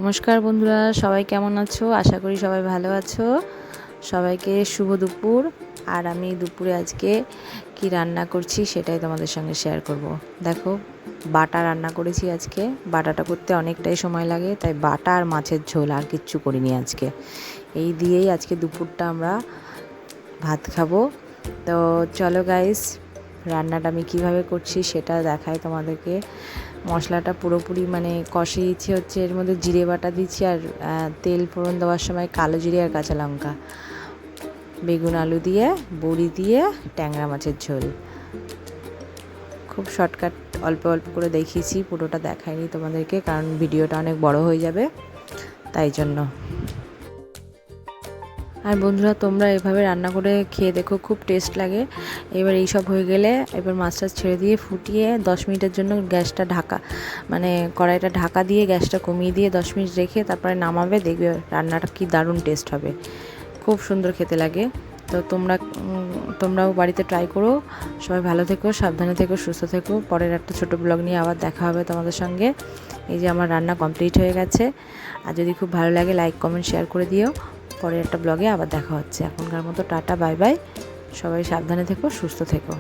নমস্কার বন্ধুরা, সবাই কেমন আছো? আশা করি সবাই ভালো আছো। সবাইকে শুভ দুপুর। আর আমি দুপুরে আজকে কি রান্না করছি সেটাই তোমাদের সঙ্গে শেয়ার করব। দেখো, বাটা রান্না করেছি আজকে। বাটাটা করতে অনেকটাই সময় লাগে, তাই বাটা আর মাছের ঝোল, আর কিচ্ছু করিনি আজকে। এই দিয়েই আজকে দুপুরটা আমরা ভাত খাবো। তো চলো গাইস, রান্নাটা আমি কীভাবে করছি সেটা দেখাই তোমাদেরকে। মশলাটা পুরোপুরি কষিয়েছি, হচ্ছে এর মধ্যে জিরে বাটা দিচ্ছি, আর তেল ফোড়ন দেওয়ার সময় কালো জিরে আর কাঁচা লঙ্কা, বেগুন আলু দিয়ে, বড়ি দিয়ে, ট্যাংরা মাছের ঝোল। খুব শর্টকাট, অল্প অল্প করে দেখিয়েছি, পুরোটা দেখাইনি তোমাদেরকে, কারণ ভিডিওটা অনেক বড় হয়ে যাবে, তাই জন্য। আর বন্ধুরা, তোমরা এভাবে রান্না করে খেয়ে দেখো, খুব টেস্ট লাগে। এবার এই সব হয়ে গেলে এবার মাছটা ছেড়ে দিয়ে ফুটিয়ে 10 মিনিটের জন্য গ্যাসটা ঢাকা, কড়াইটা ঢাকা দিয়ে গ্যাসটা কমিয়ে দিয়ে 10 মিনিট রেখে তারপরে নামাবে, দেখবে রান্নাটা কি দারুণ টেস্ট হবে, খুব সুন্দর খেতে লাগে। তো তোমরাও বাড়িতে ট্রাই করো। সবাই ভালো থেকো, সাবধানে থেকো, সুস্থ থেকো। পরের একটা ছোটো ব্লগ নিয়ে আবার দেখা হবে তোমাদের সঙ্গে। এই যে আমার রান্না কমপ্লিট হয়ে গেছে। আর যদি খুব ভালো লাগে লাইক কমেন্ট শেয়ার করে দিও। পরের একটা ব্লগে আবার দেখা হচ্ছে। এখনকার মতো টাটা, বাই বাই। সবাই সাবধানে থেকো, সুস্থ থেকো।